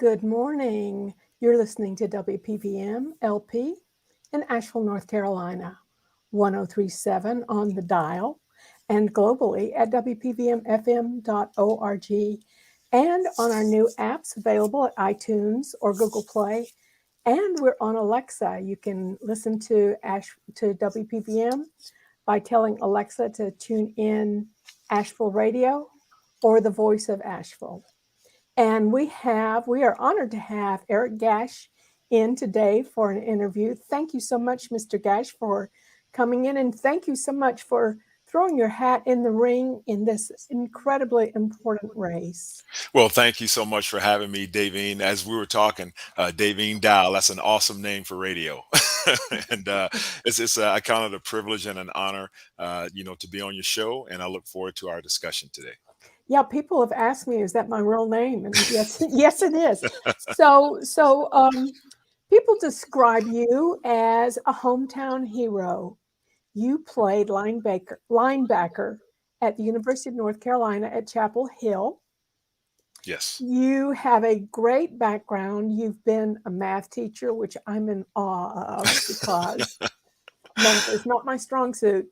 Good morning. You're listening to WPVM LP in Asheville, North Carolina, 1037 on the dial, and globally at WPVMFM.org and on our new apps available at iTunes or Google Play. And we're on Alexa. You can listen to WPVM by telling Alexa to tune in Asheville Radio or the Voice of Asheville. And we are honored to have Eric Gash in today for an interview. Thank you so much, Mr. Gash, for coming in. And thank you so much for throwing your hat in the ring in this incredibly important race. Well, thank you so much for having me, Davine. As we were talking, Davine Dow, that's an awesome name for radio. and I count it a privilege and an honor, to be on your show. And I look forward to our discussion today. Yeah, people have asked me, is that my real name? And yes, yes, it is. So people describe you as a hometown hero. You played linebacker at the University of North Carolina at Chapel Hill. Yes. You have a great background. You've been a math teacher, which I'm in awe of because math is not my strong suit.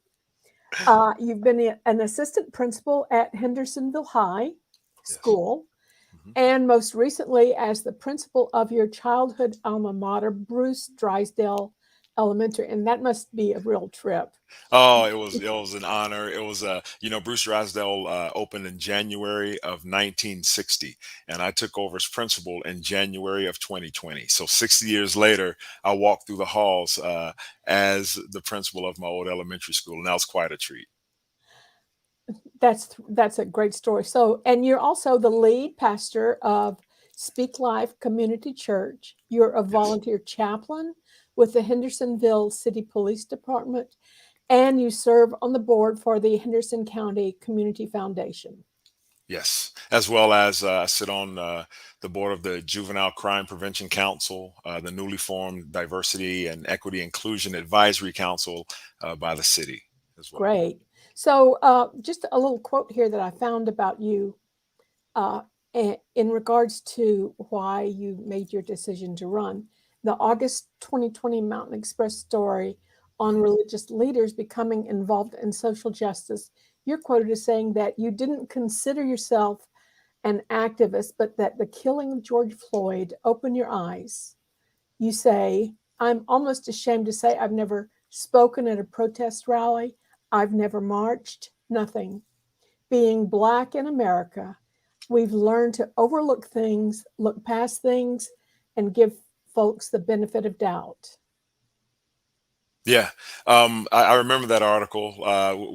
You've been an assistant principal at Hendersonville High School, Mm-hmm. and most recently as the principal of your childhood alma mater, Bruce Drysdale Elementary, and that must be a real trip. Oh, it was an honor. It was Bruce Drysdale opened in January of 1960, and I took over as principal in January of 2020. So 60 years later, I walked through the halls as the principal of my old elementary school, and that was quite a treat. That's a great story. So, and you're also the lead pastor of Speak Life Community Church. You're a Yes. volunteer chaplain with the Hendersonville City Police Department, and you serve on the board for the Henderson County Community Foundation. Yes, as well as I sit on the board of the Juvenile Crime Prevention Council, the newly formed Diversity and Equity Inclusion Advisory Council by the city as well. Great. So, just a little quote here that I found about you uh, in regards to why you made your decision to run. The August 2020 Mountain Express story on religious leaders becoming involved in social justice. You're quoted as saying that you didn't consider yourself an activist, but that the killing of George Floyd opened your eyes. You say, I'm almost ashamed to say I've never spoken at a protest rally. I've never marched, nothing. Being Black in America, we've learned to overlook things, look past things, and give folks the benefit of doubt. Yeah, I remember that article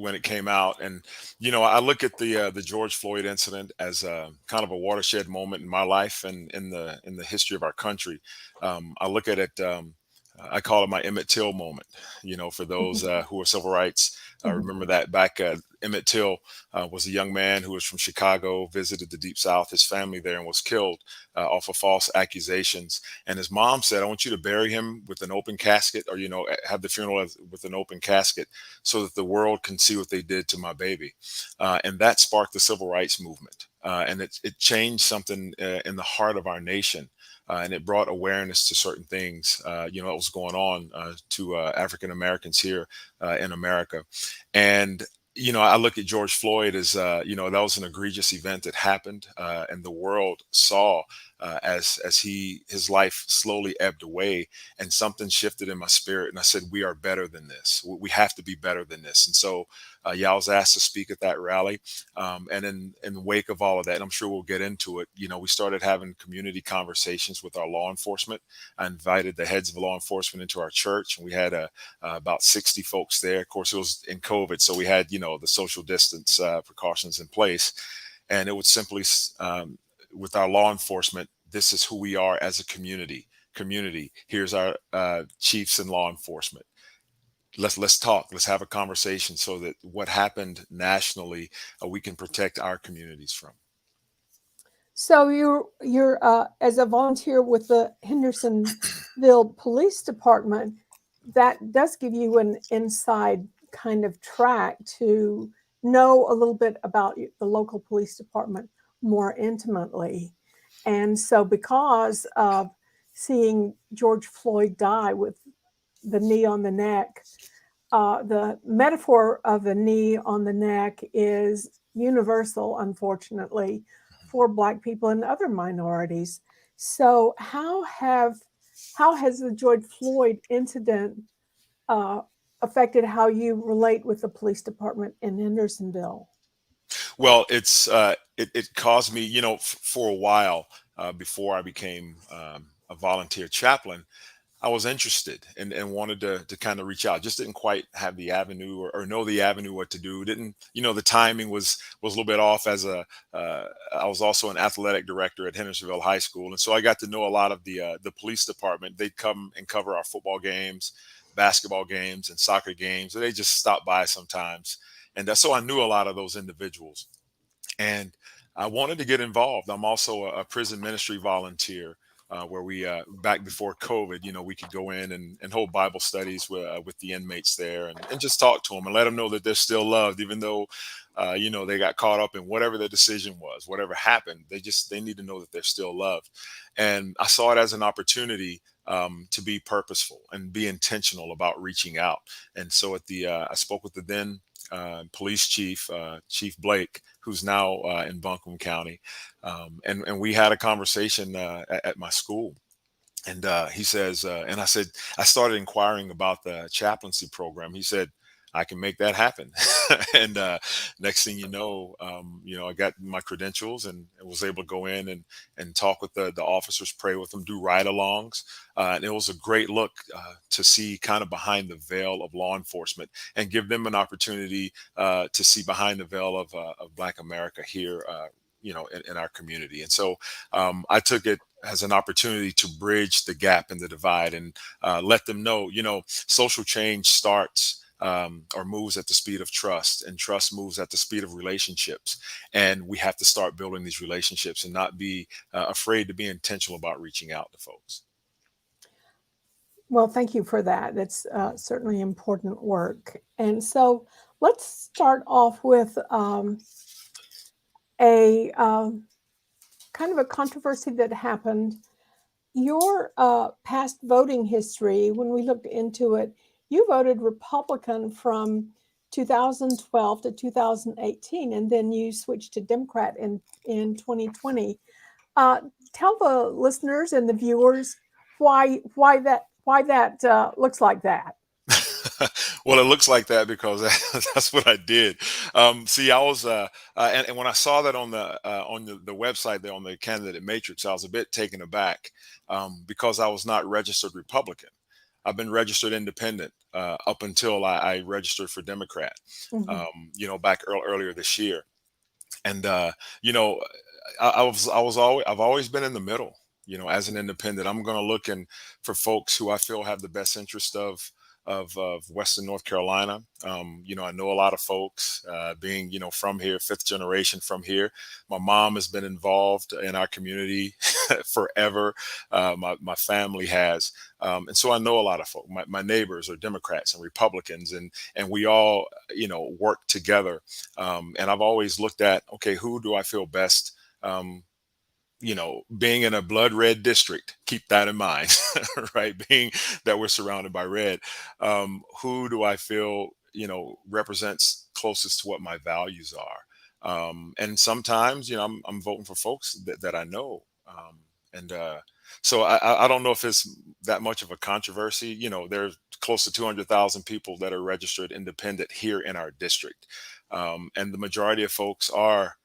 when it came out, and I look at the George Floyd incident as kind of a watershed moment in my life and in the history of our country. I look at it. I call it my Emmett Till moment. For those who are civil rights, I remember that back. Emmett Till was a young man who was from Chicago, visited the Deep South, his family there, and was killed off of false accusations. And his mom said, "I want you to bury him with an open casket, or have the funeral with an open casket, so that the world can see what they did to my baby." And that sparked the civil rights movement, and it changed something in the heart of our nation. And it brought awareness to certain things, that was going on to African Americans here in America. And, I look at George Floyd as, that was an egregious event that happened, and the world saw as his life slowly ebbed away, and something shifted in my spirit. And I said, we are better than this. We have to be better than this. And so, I was asked to speak at that rally. And in the wake of all of that, and I'm sure we'll get into it, we started having community conversations with our law enforcement. I invited the heads of law enforcement into our church, and we had about 60 folks there. Of course, it was in COVID, so we had, the social distance precautions in place. And it would simply, with our law enforcement, this is who we are as a community. Here's our chiefs in law enforcement. Let's talk. Let's have a conversation so that what happened nationally, we can protect our communities from. So you're as a volunteer with the Hendersonville Police Department, that does give you an inside kind of track to know a little bit about the local police department more intimately. And so, because of seeing George Floyd die with the knee on the neck, the metaphor of the knee on the neck is universal, unfortunately, for Black people and other minorities. So, how has the George Floyd incident uh, affected how you relate with the police department in Hendersonville? Well, it caused me, for a while, before I became a volunteer chaplain. I was interested and wanted to kind of reach out. Just didn't quite have the avenue, or know the avenue what to do. Didn't, the timing was a little bit off. I was also an athletic director at Hendersonville High School, and so I got to know a lot of the police department. They'd come and cover our football games, basketball games, and soccer games. They just stopped by sometimes, and so I knew a lot of those individuals, and I wanted to get involved. I'm also a prison ministry volunteer, where we, back before COVID, we could go in and hold Bible studies with the inmates there, and just talk to them and let them know that they're still loved, even though, they got caught up in whatever their decision was, whatever happened. They need to know that they're still loved. And I saw it as an opportunity, to be purposeful and be intentional about reaching out. And so I spoke with the then police chief, Chief Blake, who's now in Buncombe County, and we had a conversation at my school. And he says, and I said, I started inquiring about the chaplaincy program. He said, I can make that happen. And next thing I got my credentials, and was able to go in and talk with the officers, pray with them, do ride-alongs. And it was a great look, to see kind of behind the veil of law enforcement, and give them an opportunity to see behind the veil of Black America here, in our community. And so I took it as an opportunity to bridge the gap and the divide, and let them know, social change starts, or moves at the speed of trust, and trust moves at the speed of relationships. And we have to start building these relationships and not be afraid to be intentional about reaching out to folks. Well, thank you for that. That's certainly important work. And so, let's start off with a kind of a controversy that happened. Your past voting history, when we looked into it, you voted Republican from 2012 to 2018, and then you switched to Democrat in 2020. Uh, Tell the listeners and the viewers why that looks like that. Well, it looks like that because that's what I did. See, I was, and when I saw that on the website there, on the candidate matrix, I was a bit taken aback, because I was not registered Republican. I've been registered independent, up until I registered for Democrat, Mhm. back earlier this year. And you know, I've always been in the middle. As an independent, I'm going to look in for folks who I feel have the best interest of Western North Carolina. I know a lot of folks, being, from here, fifth generation from here. My mom has been involved in our community forever. My family has. And so I know a lot of folks. My neighbors are Democrats and Republicans, and we all, work together. And I've always looked at, okay, who do I feel best? Um, being in a blood red district, keep that in mind, right? Being that we're surrounded by red, who do I feel, represents closest to what my values are? And sometimes, I'm voting for folks that I know. And so I don't know if it's that much of a controversy. There's close to 200,000 people that are registered independent here in our district. And the majority of folks are,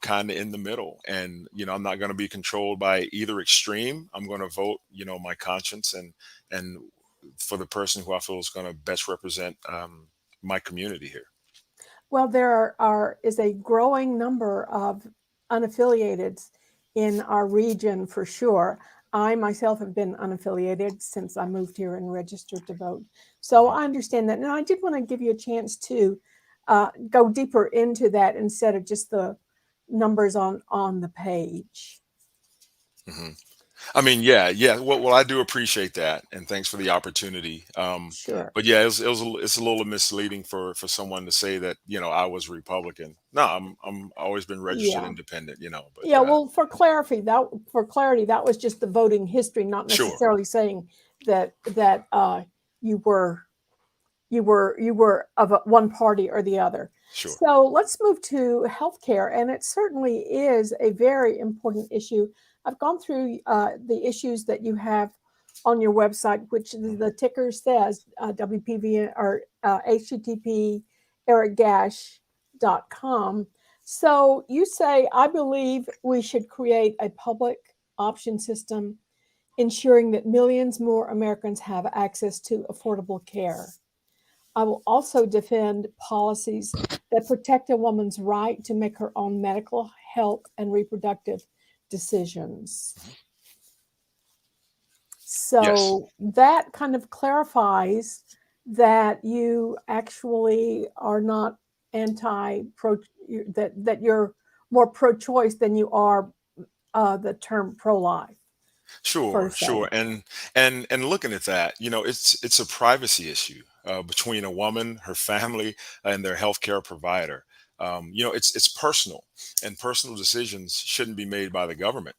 kind of in the middle. And, I'm not going to be controlled by either extreme. I'm going to vote, my conscience, and for the person who I feel is going to best represent, my community here. Well, is a growing number of unaffiliated in our region for sure. I myself have been unaffiliated since I moved here and registered to vote. So Mhm. I understand that. Now, I did want to give you a chance to go deeper into that instead of just the numbers on the page. Mhm. I mean, yeah, yeah. Well, I do appreciate that, and thanks for the opportunity. Sure. But yeah, it's a little misleading for someone to say that I was Republican. No, I'm always been registered Yeah. independent. Yeah, But well, for clarity, that was just the voting history, not sure, necessarily saying that you were you were of one party or the other. sure. So let's move to healthcare, and it certainly is a very important issue. I've gone through the issues that you have on your website, which Mhm. the ticker says WPVM or HTTP ericgash.com. So you say, I believe we should create a public option system ensuring that millions more Americans have access to affordable care. I will also defend policies that protect a woman's right to make her own medical, health, and reproductive decisions. Mhm. Yes, So that kind of clarifies that you actually are not anti-pro, that you're more pro-choice than you are the term pro-life, per sure, se. sure. And looking at that, it's a privacy issue between a woman, her family, and their healthcare provider. It's personal, and personal decisions shouldn't be made by the government.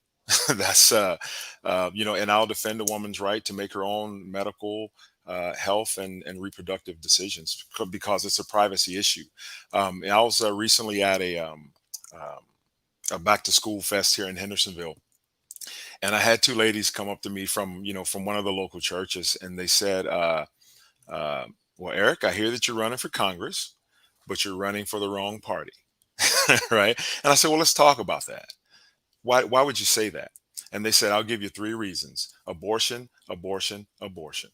That's and I'll defend a woman's right to make her own medical, health, and reproductive decisions because it's a privacy issue. And I was recently at a back to school fest here in Hendersonville, and I had two ladies come up to me from one of the local churches, and they said, uh, "Well, Eric, I hear that you're running for Congress, but you're running for the wrong party." Right? And I said, "Well, let's talk about that. Why would you say that?" And they said, "I'll give you three reasons: abortion, abortion, abortion."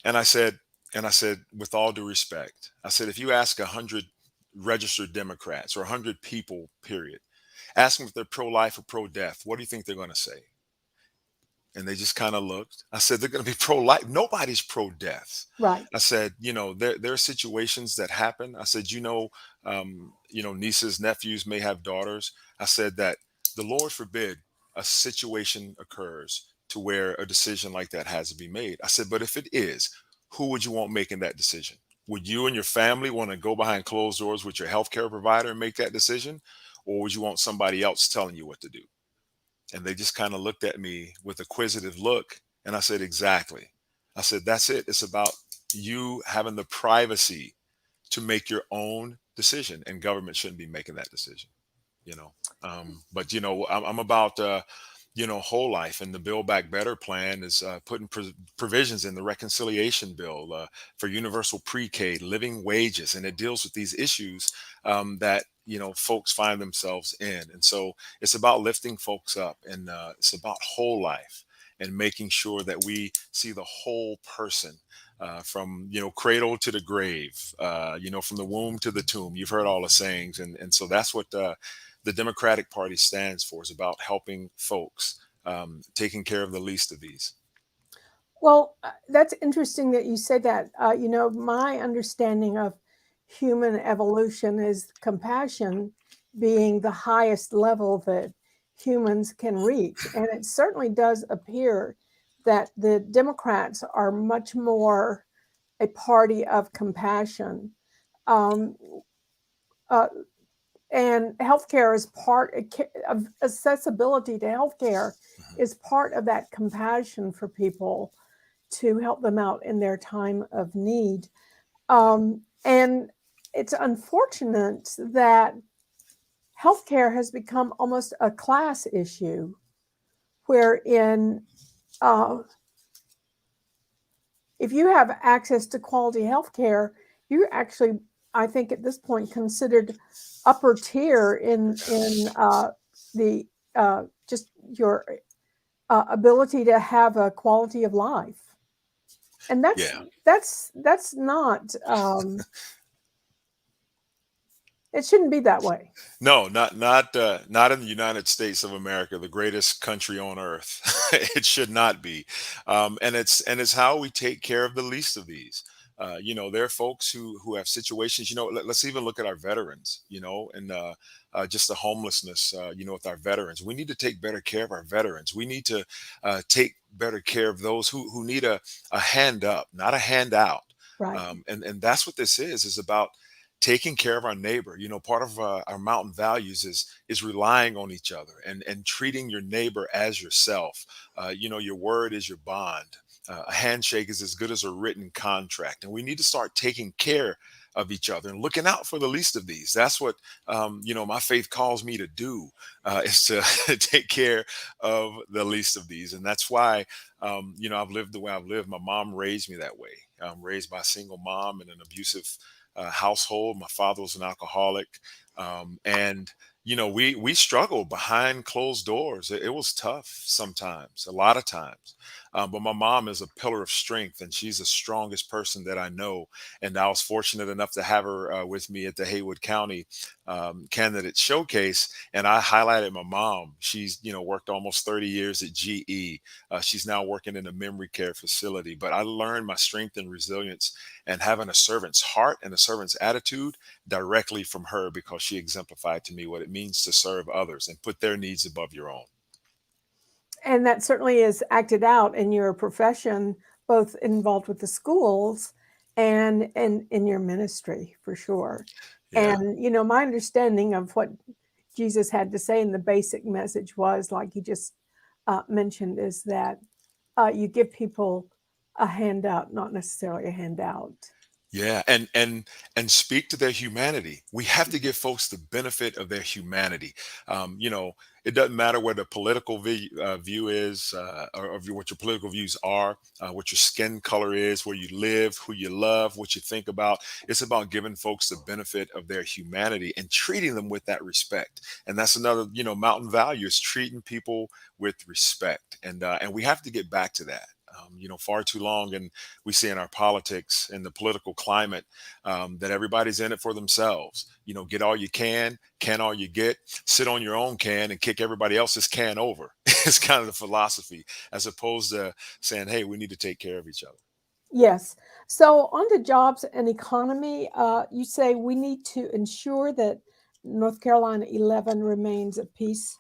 And I said, with all due respect, I said, if you ask 100 registered Democrats or 100 people, period, ask them if they're pro-life or pro-death, what do you think they're going to say? And they just kind of looked. I said, they're going to be pro-life. Nobody's pro-death. Right. I said, there are situations that happen. I said, nieces, nephews may have daughters. I said that the Lord forbid a situation occurs to where a decision like that has to be made. I said, but if it is, who would you want making that decision? Would you and your family want to go behind closed doors with your healthcare provider and make that decision? Or would you want somebody else telling you what to do? And they just kind of looked at me with a quizzitive look. And I said, exactly. I said, that's it. It's about you having the privacy to make your own decision, and government shouldn't be making that decision, you know. But, I'm about, whole life, and the Build Back Better plan is putting provisions in the reconciliation bill for universal pre-K, living wages, and it deals with these issues that folks find themselves in. And so it's about lifting folks up, and it's about whole life and making sure that we see the whole person. From cradle to the grave, from the womb to the tomb. You've heard all the sayings, and so that's what the Democratic Party stands for, is about helping folks, taking care of the least of these. Well, that's interesting that you say that. My understanding of human evolution is compassion being the highest level that humans can reach. And it certainly does appear that the Democrats are much more a party of compassion. Um, uh, and healthcare is part of accessibility to healthcare Mhm. is part of that compassion for people to help them out in their time of need. Yeah, And it's unfortunate that healthcare has become almost a class issue, wherein uh, if you have access to quality healthcare, you're actually, I think, at this point considered upper tier in the just your ability to have a quality of life, and that's yeah. that's not it shouldn't be that way. No, not in the United States of America, the greatest country on earth. It should not be, and it's how we take care of the least of these. There are folks who have situations. Let's even look at our veterans. And just the homelessness. With our veterans, we need to take better care of our veterans. We need to take better care of those who need a hand up, not a handout. Right. And that's what this is about taking care of our neighbor. Part of our mountain values is relying on each other and treating your neighbor as yourself. Your word is your bond. A handshake is as good as a written contract, and we need to start taking care of each other and looking out for the least of these. That's what my faith calls me to do, is to take care of the least of these. And that's why I've lived the way I've lived. My mom raised me that way. I'm raised by a single mom in an abusive household. My father was an alcoholic, and we struggled behind closed doors. It was tough sometimes, a lot of times. But my mom is a pillar of strength, and she's the strongest person that I know. And I was fortunate enough to have her with me at the Haywood County candidate showcase. And I highlighted my mom. She's worked almost 30 years at GE. She's now working in a memory care facility. But I learned my strength and resilience and having a servant's heart and a servant's attitude directly from her, because she exemplified to me what it means to serve others and put their needs above your own. And that certainly is acted out in your profession, both involved with the schools and in your ministry, for sure. Yeah. And, my understanding of what Jesus had to say in the basic message was, like you just mentioned, is that you give people a handout, not necessarily a handout. Yeah, and speak to their humanity. We have to give folks the benefit of their humanity. Um, you know, it doesn't matter what the political view is, or what your political views are, what your skin color is, where you live, who you love, what you think about. It's about giving folks the benefit of their humanity and treating them with that respect. And that's another, mountain value, is treating people with respect. And we have to get back to that. Far too long, and we see in our politics and the political climate, that everybody's in it for themselves. Get all you can all you get, sit on your own can, and kick everybody else's can over. It's kind of the philosophy, as opposed to saying, hey, we need to take care of each other. Yes. So, on to jobs and economy, you say we need to ensure that North Carolina 11 remains a place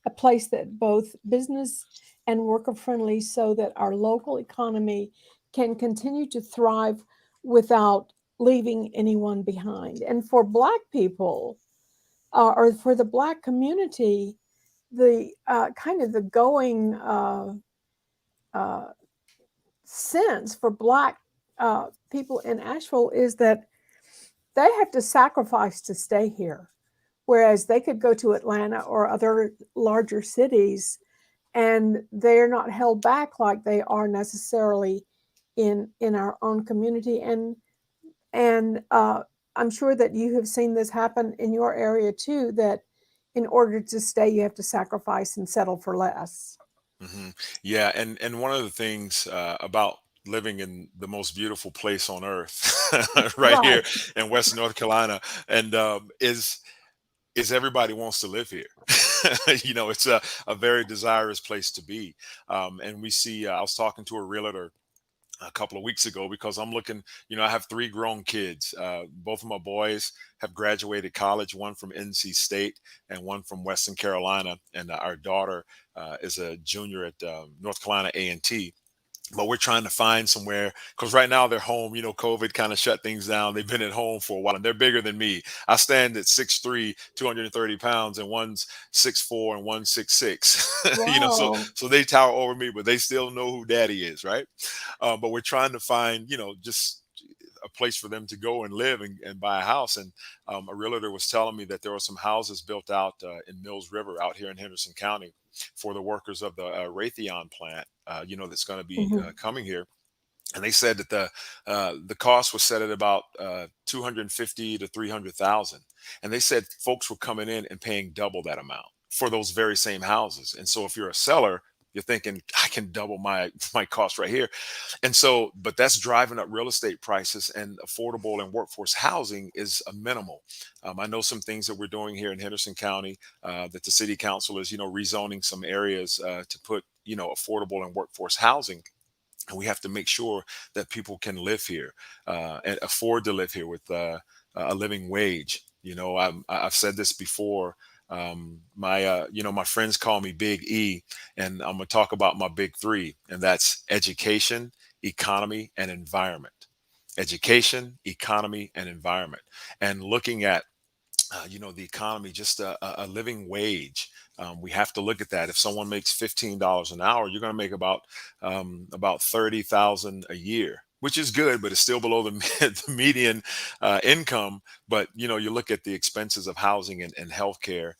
that both business and worker friendly, so that our local economy can continue to thrive without leaving anyone behind. And for Black people, or for the Black community, the kind of the going uh, sense for Black people in Asheville is that they have to sacrifice to stay here, whereas they could go to Atlanta or other larger cities, and they're not held back like they are necessarily in our own community. And I'm sure that you have seen this happen in your area too, that in order to stay you have to sacrifice and settle for less. hmm Yeah, and one of the things about living in the most beautiful place on earth, right here Right. in Western North Carolina, and is everybody wants to live here. It's a very desirous place to be. And we see, I was talking to a realtor a couple of weeks ago, because I'm looking, I have three grown kids. Both of my boys have graduated college, one from NC State and one from Western Carolina. And our daughter is a junior at North Carolina A&T. But we're trying to find somewhere, because right now they're home. COVID kind of shut things down. They've been at home for a while, and they're bigger than me. I stand at 6'3", 230 pounds, and one's 6'4" and one's 6'6". So Wow. so they tower over me, but they still know who daddy is, right? But we're trying to find, just a place for them to go and live and buy a house. And a realtor was telling me that there were some houses built out in Mills River out here in Henderson County for the workers of the Raytheon plant, that's going to be Mhm. coming here. And they said that the cost was set at about 250 to 300,000, and they said folks were coming in and paying double that amount for those very same houses. And so if you're a seller, you're thinking, I can double my cost right here. And so, but that's driving up real estate prices, and affordable and workforce housing is a minimal. I know some things that we're doing here in Henderson County, that the city council is, rezoning some areas to put, affordable and workforce housing. and we have to make sure that people can live here and afford to live here with a living wage. I've said this before. My friends call me Big E, and I'm gonna talk about my big three, and that's education, economy, and environment. Education, economy, and environment. And looking at the economy, just a living wage. We have to look at that. If someone makes $15 an hour, you're going to make about 30,000 a year, which is good, but it's still below the, the median income. But you look at the expenses of housing and healthcare.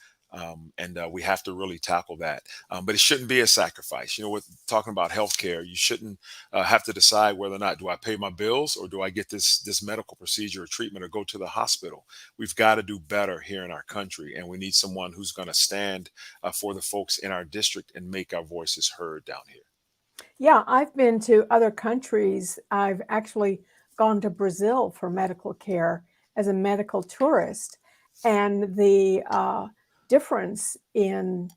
And we have to really tackle that. But it shouldn't be a sacrifice. With talking about healthcare, you shouldn't have to decide whether or not do I pay my bills or do I get this medical procedure or treatment or go to the hospital. We've got to do better here in our country, and we need someone who's going to stand for the folks in our district and make our voices heard down here. Yeah, I've been to other countries. I've actually gone to Brazil for medical care as a medical tourist, and the difference in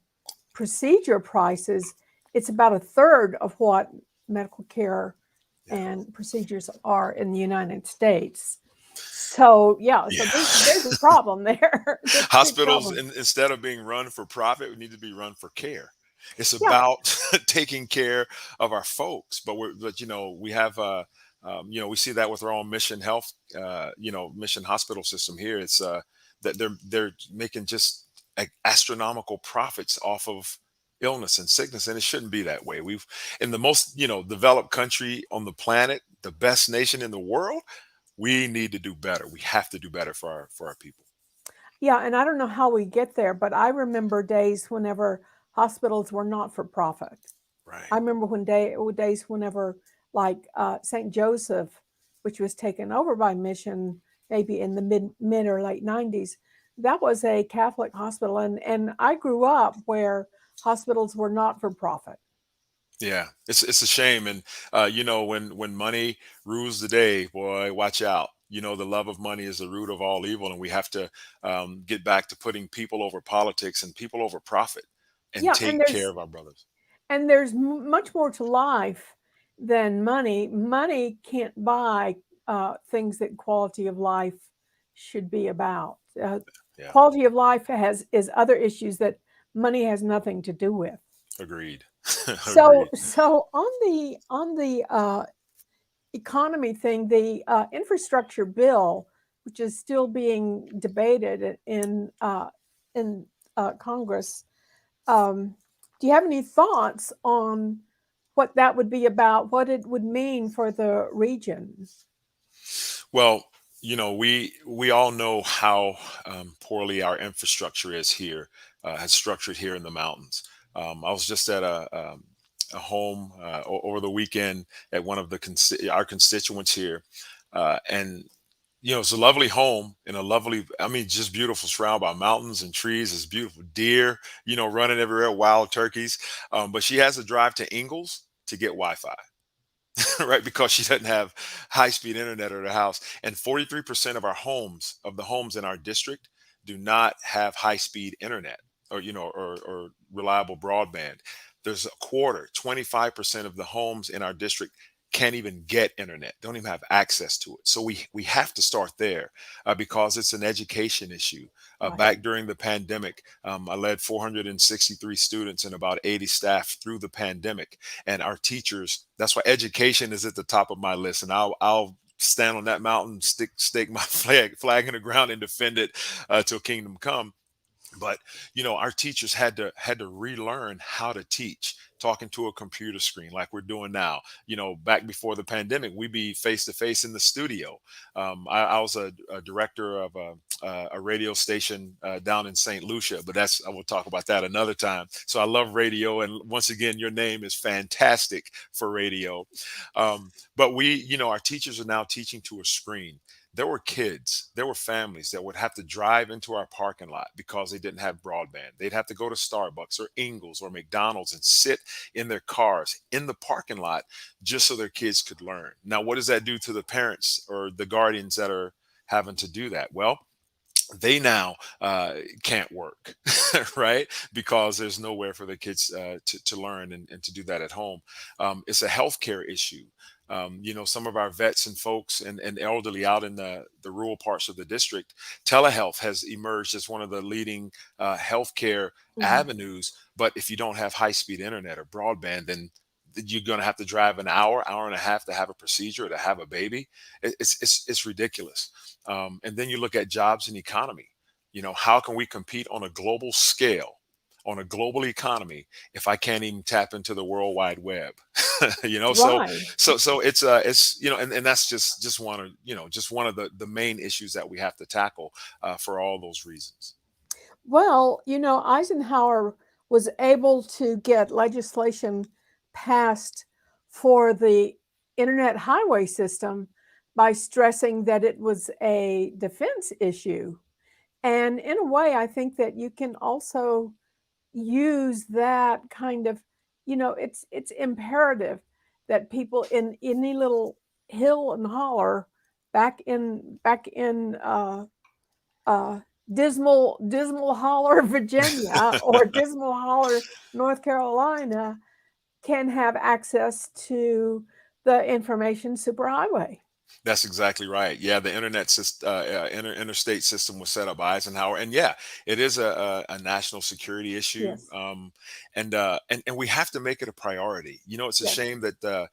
procedure prices, it's about a third of what medical care Yeah. and procedures are in the United States. So yeah, so Yeah. there's a problem there. There's a big Hospitals, problem. instead of being run for profit, need to be run for care. It's Yeah, about taking care of our folks. But we have we see that with our own Mission Health, Mission Hospital system here. It's that they're making just astronomical profits off of illness and sickness, and it shouldn't be that way. We've in the most developed country on the planet, the best nation in the world. We need to do better. We have to do better for our people. yeah, and I don't know how we get there, but I remember days whenever hospitals were not for profit. I Right. remember days whenever, like St. Joseph, which was taken over by Mission, maybe in the mid or late '90s. That was a Catholic hospital, and I grew up where hospitals were not for profit. Yeah, it's a shame, and when money rules the day, boy, watch out. The love of money is the root of all evil, and we have to get back to putting people over politics and people over profit, and Yeah, and take care of our brothers. there's much more to life than money. Money can't buy things that quality of life should be about. Yeah, Quality of life has is other issues that money has nothing to do with. agreed. So, Agreed. on the economy thing, the infrastructure bill, which is still being debated in Congress, um, do you have any thoughts on what that would be about, what it would mean for the region? Well, we all know how poorly our infrastructure is here, has structured here in the mountains. I was just at a home over the weekend at one of our constituents here, and it's a lovely home in a lovely, I mean, just beautiful, surrounded by mountains and trees. It's beautiful deer, running everywhere, wild turkeys. But she has to drive to Ingalls to get Wi-Fi. Right? Because she doesn't have high speed internet at her house. And 43% of the homes in our district, do not have high speed internet or reliable broadband. There's a quarter, 25% of the homes in our district can't even get internet, don't even have access to it. So we have to start there because it's an education issue. Right. Back during the pandemic, I led 463 students and about 80 staff through the pandemic, and our teachers, that's why education is at the top of my list, and I'll stand on that mountain, stake my flag in the ground and defend it till kingdom come. But our teachers had to relearn how to teach, talking to a computer screen like we're doing now. Back before the pandemic, we'd be face to face in the studio. I was a director of a radio station down in St. Lucia, but I will talk about that another time. So I love radio, and once again, your name is fantastic for radio. But our teachers are now teaching to a screen. There were families that would have to drive into our parking lot because they didn't have broadband. They'd have to go to Starbucks or Ingles or McDonald's and sit in their cars in the parking lot just so their kids could learn. Now, what does that do to the parents or the guardians that are having to do that? Well, they now can't work, right? Because there's nowhere for the kids to learn and to do that at home. It's a healthcare issue. Some of our vets and folks and elderly out in the rural parts of the district, telehealth has emerged as one of the leading healthcare Mhm. avenues. But if you don't have high speed internet or broadband, then you're going to have to drive an hour and a half to have a procedure or to have a baby. It's ridiculous. And then you look at jobs and economy. How can we compete on a global scale, on a global economy, if I can't even tap into the World Wide Web? So Right. and that's just one of just one of the main issues that we have to tackle for all those reasons. Well, Eisenhower was able to get legislation passed for the internet highway system by stressing that it was a defense issue. And in a way, I think that you can also use that kind of, it's imperative that people in any little hill and holler back in uh, Dismal Holler, Virginia, or Dismal Holler, North Carolina, can have access to the information superhighway. That's exactly right. Yeah, the internet system, interstate system was set up by Eisenhower, and yeah, it is a national security issue, Yes, and we have to make it a priority. It's a yes, shame that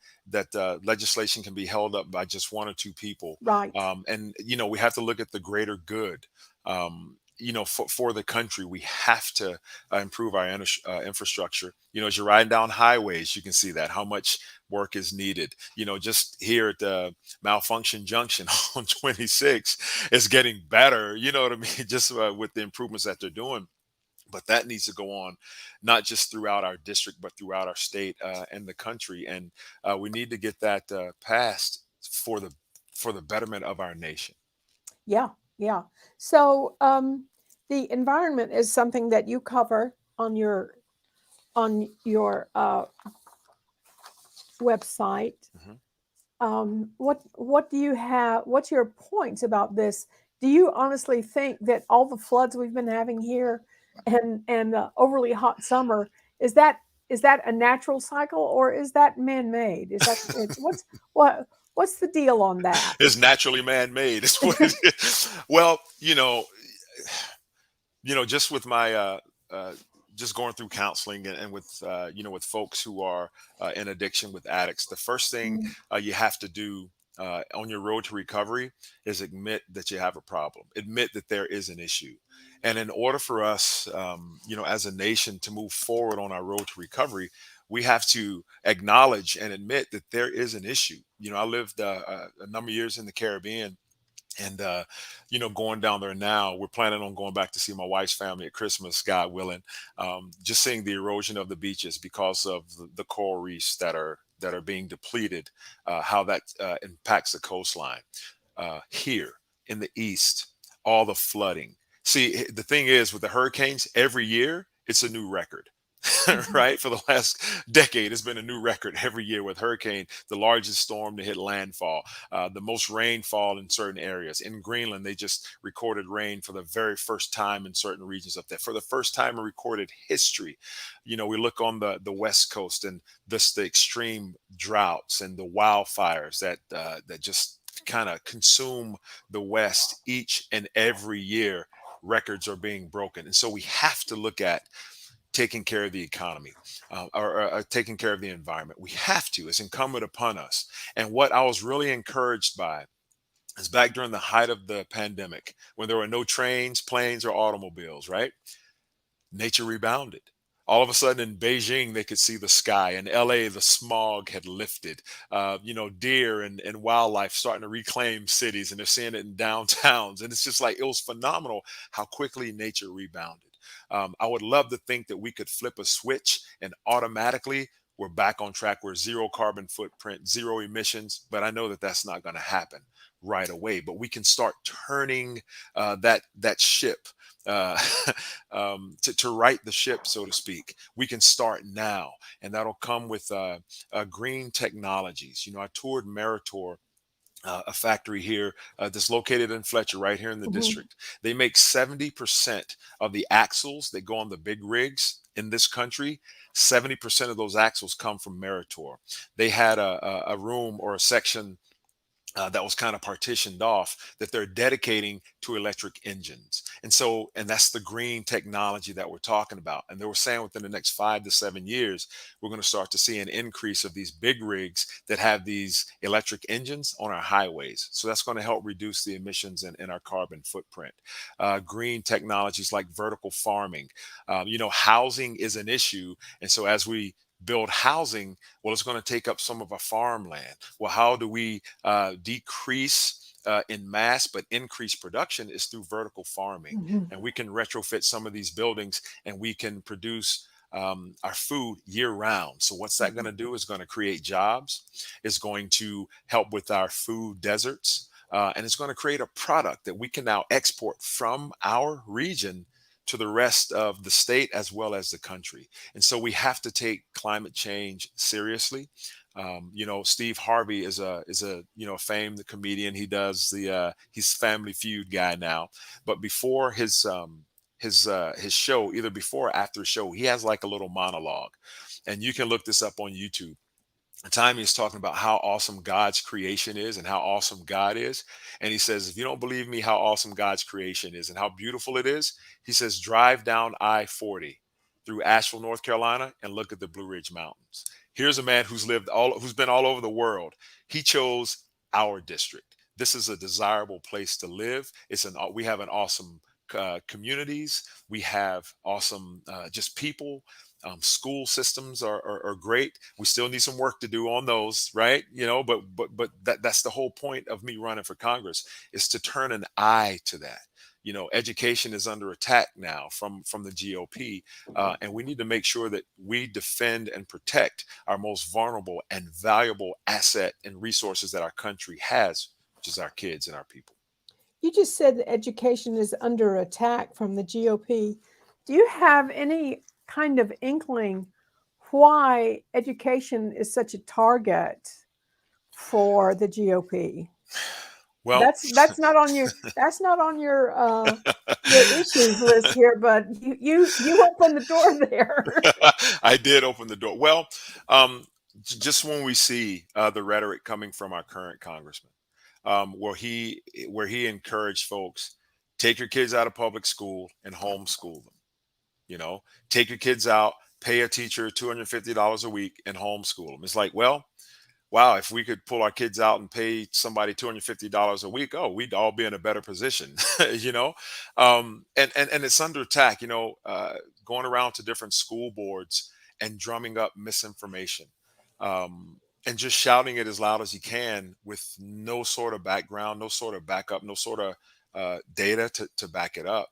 legislation can be held up by just one or two people, right. and we have to look at the greater good. For the country, we have to improve our infrastructure. As you're riding down highways, you can see that how much work is needed. Just here at the Malfunction Junction on 26 is getting better. You know what I mean? Just with the improvements that they're doing. But that needs to go on, not just throughout our district, but throughout our state and the country. And we need to get that passed for the betterment of our nation. Yeah, yeah. So, the environment is something that you cover on your website. Mhm. What do you have? What's your points about this? Do you honestly think that all the floods we've been having here and the overly hot summer is that is that a natural cycle or is that man made? Is that what's the deal on that? It's naturally man-made. Is what it is. Well, just with my uh, just going through counseling and with with folks who are in addiction with addicts, the first thing Mm, you have to do on your road to recovery is admit that you have a problem, admit that there is an issue. And in order for us as a nation to move forward on our road to recovery, we have to acknowledge and admit that there is an issue. I lived a number of years in the Caribbean, and going down there now, we're planning on going back to see my wife's family at Christmas, God willing. Just seeing the erosion of the beaches because of the coral reefs that are being depleted, how that impacts the coastline here in the east, all the flooding. See, the thing is with the hurricanes, every year it's a new record. mhm. Right, for the last decade it's been a new record every year with hurricane, the largest storm to hit landfall, the most rainfall in certain areas. In Greenland, they just recorded rain for the very first time in certain regions up there, for the first time in recorded history. We look on the west coast, and this the extreme droughts and the wildfires that just kind of consume the west each and every year. Records are being broken, and so we have to look at taking care of the economy, or taking care of the environment. We have to. It's incumbent upon us. And what I was really encouraged by is back during the height of the pandemic, when there were no trains, planes, or automobiles, right? Nature rebounded. All of a sudden in Beijing, they could see the sky. In LA, the smog had lifted. Deer and wildlife starting to reclaim cities, and they're seeing it in downtowns. And it's just like, it was phenomenal how quickly nature rebounded. I would love to think that we could flip a switch and automatically we're back on track. We're zero carbon footprint, zero emissions. But I know that that's not going to happen right away. But we can start turning that ship, uh, to right the ship, so to speak. We can start now, and that'll come with green technologies. I toured Meritor a factory here that's located in Fletcher, right here in the Mhm. district. They make 70% of the axles that go on the big rigs in this country. 70% of those axles come from Meritor. They had a room or a section that was kind of partitioned off that they're dedicating to electric engines. And that's the green technology that we're talking about. And they were saying within the next 5 to 7 years, we're going to start to see an increase of these big rigs that have these electric engines on our highways. So that's going to help reduce the emissions in our carbon footprint. Green technologies like vertical farming. Housing is an issue. And so as we build housing, well, it's going to take up some of our farmland. Well, how do we decrease in mass but increase production is through vertical farming. Mhm. And we can retrofit some of these buildings and we can produce our food year round. So what's that going Mhm. to do is going to create jobs. It's going to help with our food deserts. And it's going to create a product that we can now export from our region to the rest of the state as well as the country. And so we have to take climate change seriously. Steve Harvey is a famed comedian. He does he's Family Feud guy now, but before his show, either before or after the show, he has like a little monologue, and you can look this up on YouTube. The time he's talking about how awesome God's creation is and how awesome God is. And he says, if you don't believe me, how awesome God's creation is and how beautiful it is, he says, drive down I-40 through Asheville, North Carolina, and look at the Blue Ridge Mountains. Here's a man who's been all over the world. He chose our district. This is a desirable place to live. We have an awesome communities. We have awesome just people. School systems are great. We still need some work to do on those, right? But that's the whole point of me running for Congress, is to turn an eye to that. Education is under attack now from the GOP, and we need to make sure that we defend and protect our most vulnerable and valuable asset and resources that our country has, which is our kids and our people. You just said that education is under attack from the GOP. Do you have any kind of inkling why education is such a target for the GOP? Well, That's not on your issues list here, but you opened the door there. I did open the door. Well, um, just when we see the rhetoric coming from our current congressman, where he encouraged folks, take your kids out of public school and homeschool them. You know, take your kids out, pay a teacher $250 a week, and homeschool them. It's like, well, wow, if we could pull our kids out and pay somebody $250 a week, oh, we'd all be in a better position, you know? And it's under attack, going around to different school boards and drumming up misinformation, and just shouting it as loud as you can with no sort of background, no sort of backup, no sort of data to back it up.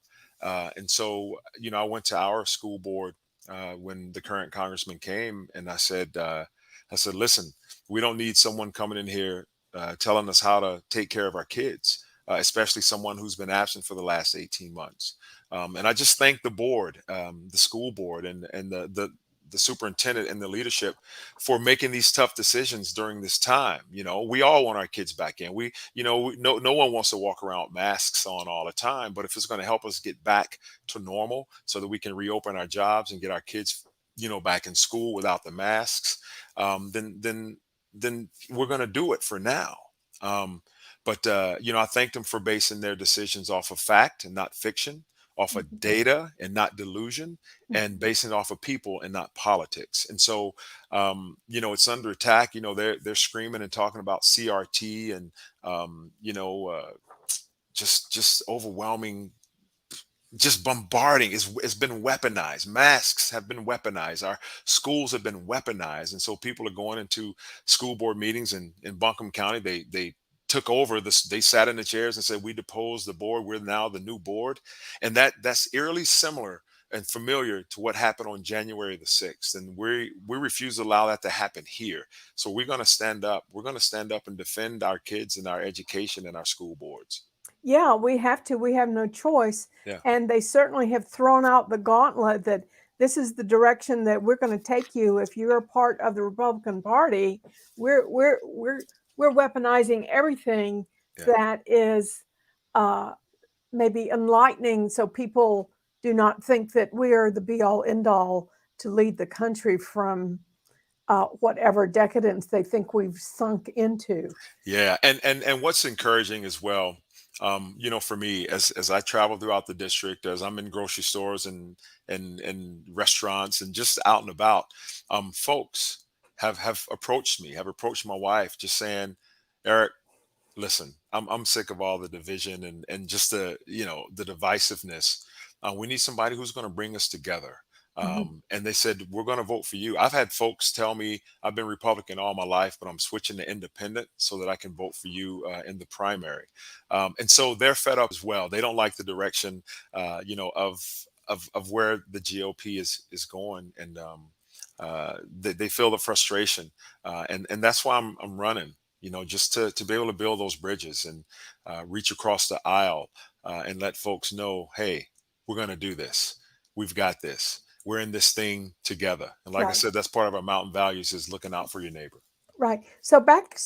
And so, I went to our school board when the current congressman came, and I said, listen, we don't need someone coming in here telling us how to take care of our kids, especially someone who's been absent for the last 18 months. And I just thank the board, the school board, and the superintendent and the leadership for making these tough decisions during this time. We all want our kids back in. No one wants to walk around with masks on all the time, but if it's going to help us get back to normal so that we can reopen our jobs and get our kids, back in school without the masks, then we're going to do it for now. But I thank them for basing their decisions off of fact and not fiction, off of Mhm, data and not delusion, and mhm. basing it off of people and not politics. And so, it's under attack. They're screaming and talking about CRT and just overwhelming, just bombarding. It's been weaponized. Masks have been weaponized. Our schools have been weaponized, and so people are going into school board meetings in Buncombe County. They took over this. They sat in the chairs and said, "We deposed the board. We're now the new board," and that's eerily similar and familiar to what happened on January the 6th. And we refuse to allow that to happen here. So we're going to stand up. We're going to stand up and defend our kids and our education and our school boards. Yeah, we have to. We have no choice. Yeah. And they certainly have thrown out the gauntlet that this is the direction that we're going to take you. If you're a part of the Republican Party, we're we're weaponizing everything Yeah. that is uh, maybe enlightening, so people do not think that we are the be all end all to lead the country from whatever decadence they think we've sunk into. Yeah, and what's encouraging as well, for me, as I travel throughout the district, as I'm in grocery stores and restaurants and just out and about, folks have approached me, have approached my wife, just saying, Eric, listen, I'm sick of all the division and just the divisiveness. We need somebody who's going to bring us together. Mhm. And they said, we're going to vote for you. I've had folks tell me I've been Republican all my life, but I'm switching to independent so that I can vote for you in the primary. And so they're fed up as well. They don't like the direction, of where the GOP is going, and they feel the frustration, and that's why I'm running. Just to be able to build those bridges and reach across the aisle, and let folks know, hey, we're going to do this. We've got this. We're in this thing together. And like I Right. said, that's part of our mountain values, is looking out for your neighbor. Right. So back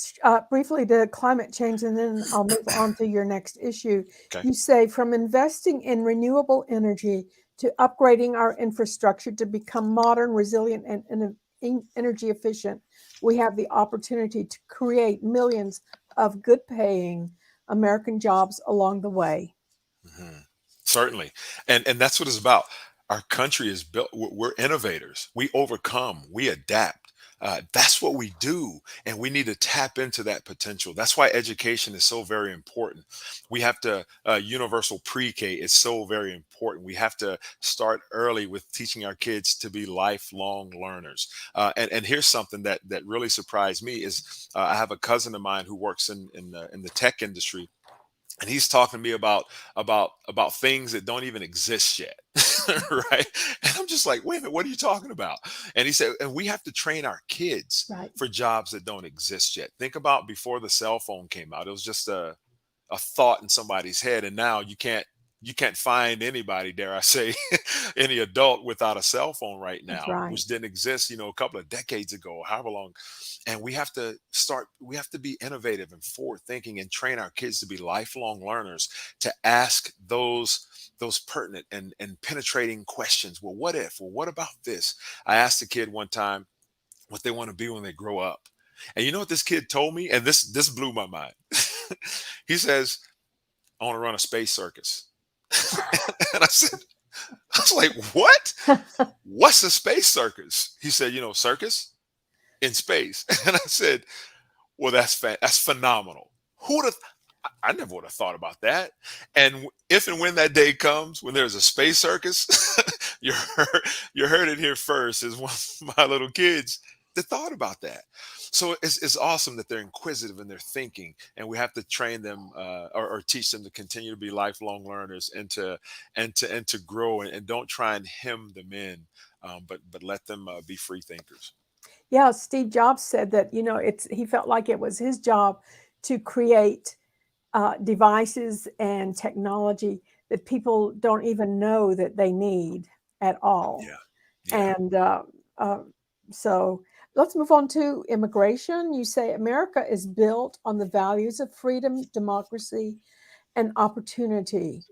briefly to climate change, and then I'll move on to your next issue. Okay. You say from investing in renewable energy to upgrading our infrastructure to become modern, resilient, and energy efficient, we have the opportunity to create millions of good paying American jobs along the way. Mhm. Certainly. And that's what it's about. Our country is built, we're innovators. We overcome, we adapt. That's what we do. And we need to tap into that potential. That's why education is so very important. We have to, universal pre-K is so very important. We have to start early with teaching our kids to be lifelong learners. And here's something that really surprised me is, I have a cousin of mine who works in the tech industry, and he's talking to me about things that don't even exist yet. Right. And I'm just like, wait a minute, what are you talking about? And he said, and we have to train our kids Right. for jobs that don't exist yet. Think about before the cell phone came out, it was just a thought in somebody's head, and now you can't find anybody, dare I say, any adult without a cell phone right That's now, right. which didn't exist, a couple of decades ago, however long. And we have to be innovative and forward thinking and train our kids to be lifelong learners, to ask those pertinent and penetrating questions. Well, what if? Well, what about this? I asked a kid one time what they want to be when they grow up. And you know what this kid told me? And this blew my mind. He says, I want to run a space circus. And I was like, what? What's a space circus? He said, circus in space. And I said, well, that's phenomenal. Who would have? I never would have thought about that. And if and when that day comes, when there's a space circus, you heard, you heard it here first. Is one of my little kids that thought about that. So it's awesome that they're inquisitive and they're thinking, and we have to train them, or teach them to continue to be lifelong learners, and to grow, and don't try and hem them in, but let them be free thinkers. Yeah, Steve Jobs said that, he felt like it was his job to create devices and technology that people don't even know that they need at all. Yeah, yeah. And uh, so let's move on to immigration. You say America is built on the values of freedom, democracy, and opportunity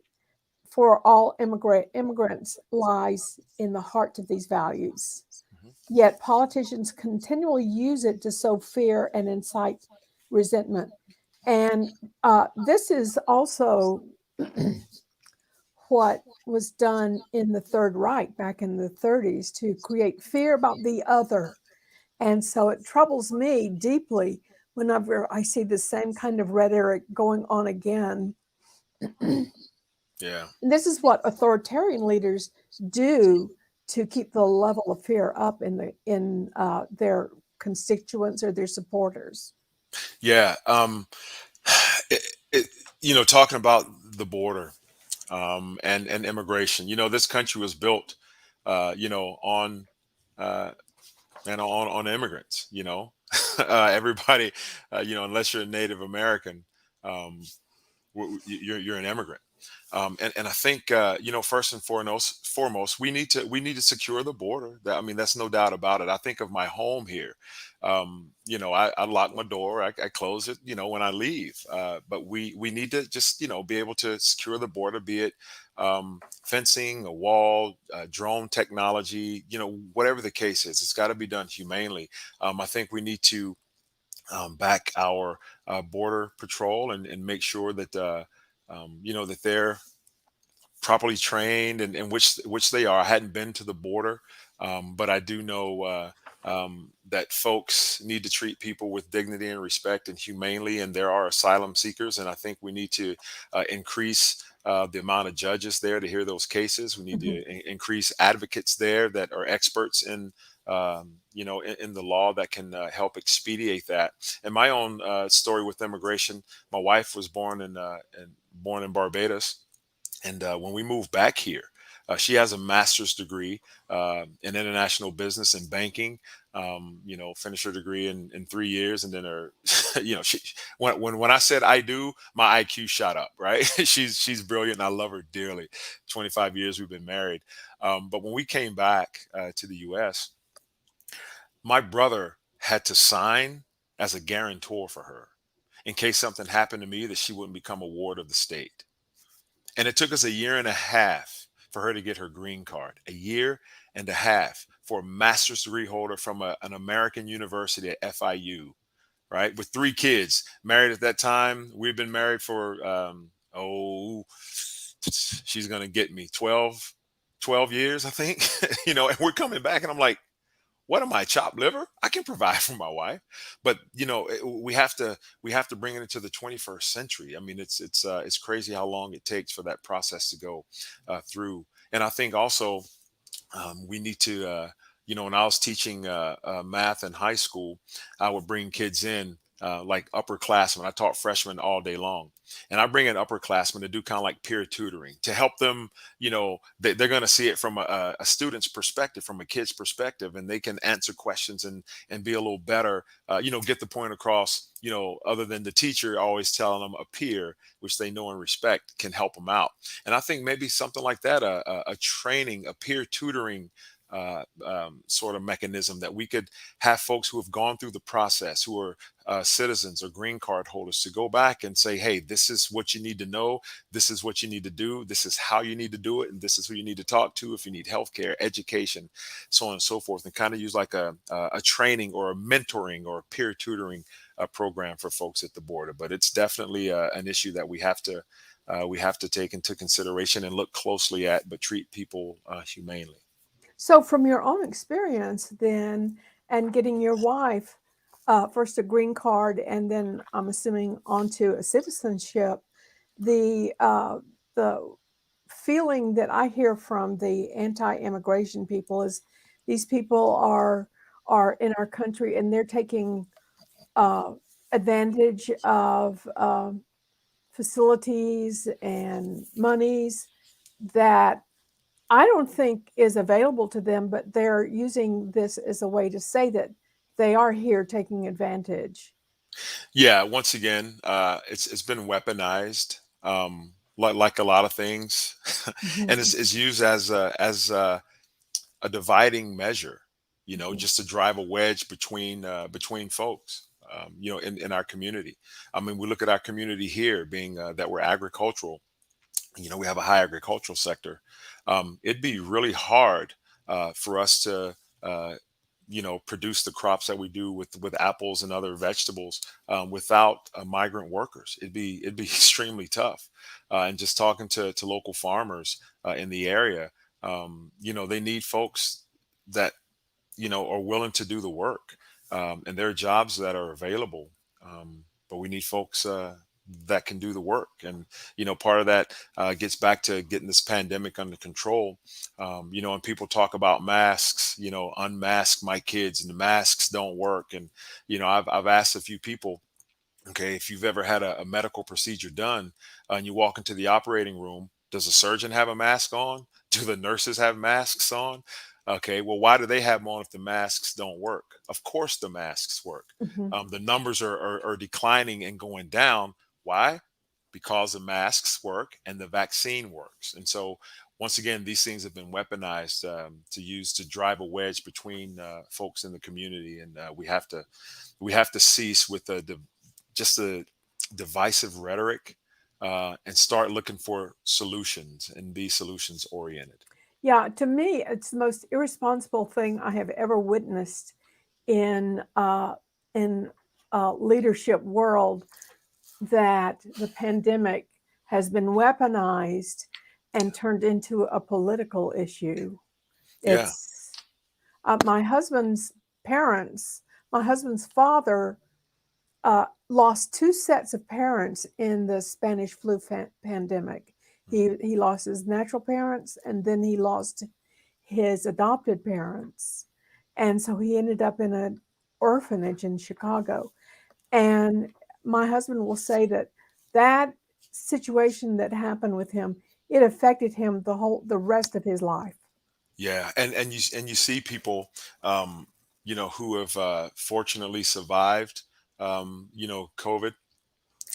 for all immigrants lies in the heart of these values. Mhm. Yet politicians continually use it to sow fear and incite resentment. And this is also what was done in the Third Reich back in the 30s to create fear about the other. And so it troubles me deeply whenever I see the same kind of rhetoric going on again. And Yeah. this is what authoritarian leaders do to keep the level of fear up in their constituents or their supporters. Yeah. It, it, talking about the border, and immigration. This country was built, on, uh, on immigrants. Everybody, unless you're a Native American, you're an immigrant. And I think first and foremost, we need to secure the border. I mean, that's no doubt about it. I think of my home here. I lock my door, I close it, when I leave. But we need to just be able to secure the border, be it fencing, a wall, drone technology, whatever the case is. It's got to be done humanely. I think we need to back our border patrol and make sure that that they're properly trained, and which they are. I hadn't been to the border, but I do know that folks need to treat people with dignity and respect and humanely, and there are asylum seekers, and I think we need to increase the amount of judges there to hear those cases. We need to Mhm. increase advocates there that are experts in in the law that can help expedite that. And my own story with immigration, my wife was born in Barbados, and when we moved back here, she has a master's degree in international business and banking. Finished her degree in 3 years, and then her, she when I said I do, my IQ shot up. Right, she's brilliant, and I love her dearly. 25 years we've been married, but when we came back to the U.S., my brother had to sign as a guarantor for her in case something happened to me, that she wouldn't become a ward of the state. And it took us a year and a half for her to get her green card. A year and a half for a master's degree holder from an American university at FIU, right? With three kids, married at that time. We've been married for, she's going to get me 12 years, I think, and we're coming back. And I'm like, what am I, chopped liver? I can provide for my wife. But we have to bring it into the 21st century. I mean, it's crazy how long it takes for that process to go through. And I think also we need to, when I was teaching math in high school, I would bring kids in, like upperclassmen. I taught freshmen all day long, and I bring in upperclassmen to do kind of like peer tutoring to help them. They're going to see it from a student's perspective, from a kid's perspective, and they can answer questions and be a little better. Get the point across. Other than the teacher always telling them, a peer, which they know and respect, can help them out. And I think maybe something like that, a training, a peer tutoring sort of mechanism, that we could have folks who have gone through the process, who are citizens or green card holders, to go back and say, hey, this is what you need to know. This is what you need to do. This is how you need to do it. And this is who you need to talk to if you need healthcare, education, so on and so forth. And kind of use like a training or a mentoring or a peer tutoring program for folks at the border. But it's definitely an issue that we have to take into consideration and look closely at, but treat people humanely. So, from your own experience, then, and getting your wife first a green card, and then I'm assuming onto a citizenship, the the feeling that I hear from the anti-immigration people is these people are in our country and they're taking uh, advantage of facilities and monies that I don't think is available to them, but they're using this as a way to say that they are here taking advantage. Yeah, once again, it's been weaponized, like a lot of things, and Mhm, it's used as a dividing measure, mhm, just to drive a wedge between folks, in our community. I mean, we look at our community here, being that we're agricultural. We have a high agricultural sector. It'd be really hard for us to produce the crops that we do with apples and other vegetables without migrant workers. It'd be extremely tough. And just talking to local farmers in the area, they need folks that are willing to do the work, and there are jobs that are available, but we need folks that can do the work. And part of that gets back to getting this pandemic under control. And people talk about masks, unmask my kids, and the masks don't work. And I've asked a few people, okay, if you've ever had a medical procedure done, and you walk into the operating room, does the surgeon have a mask on? Do the nurses have masks on? Okay, well, why do they have them on if the masks don't work? Of course, the masks work. mhm, The numbers are declining and going down. Why? because the masks work and the vaccine works. And so, once again, these things have been weaponized to use to drive a wedge between folks in the community, and we have to cease with just the divisive rhetoric and start looking for solutions and be solutions oriented. Yeah, to me, it's the most irresponsible thing I have ever witnessed in leadership world, that the pandemic has been weaponized and turned into a political issue. Yeah, It's my husband's parents, my husband's father lost two sets of parents in the Spanish flu pandemic. He lost his natural parents, and then he lost his adopted parents, and so he ended up in an orphanage in Chicago. And my husband will say that that situation that happened with him, it affected him the rest of his life. yeah, and you see people, who have fortunately survived, COVID,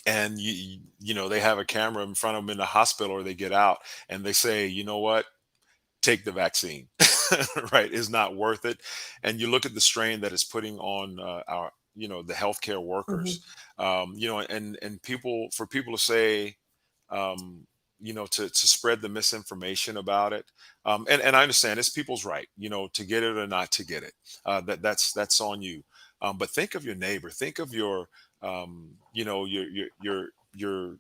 and they have a camera in front of them in the hospital, or they get out, and they say, you know what, take the vaccine. Right, is not worth it. And you look at the strain that it's putting on our the healthcare Mhm. workers, and people, for people to say, to spread the misinformation about it. And I understand it's people's right, to get it or not to get it. That's on you. But think of your neighbor. Think of your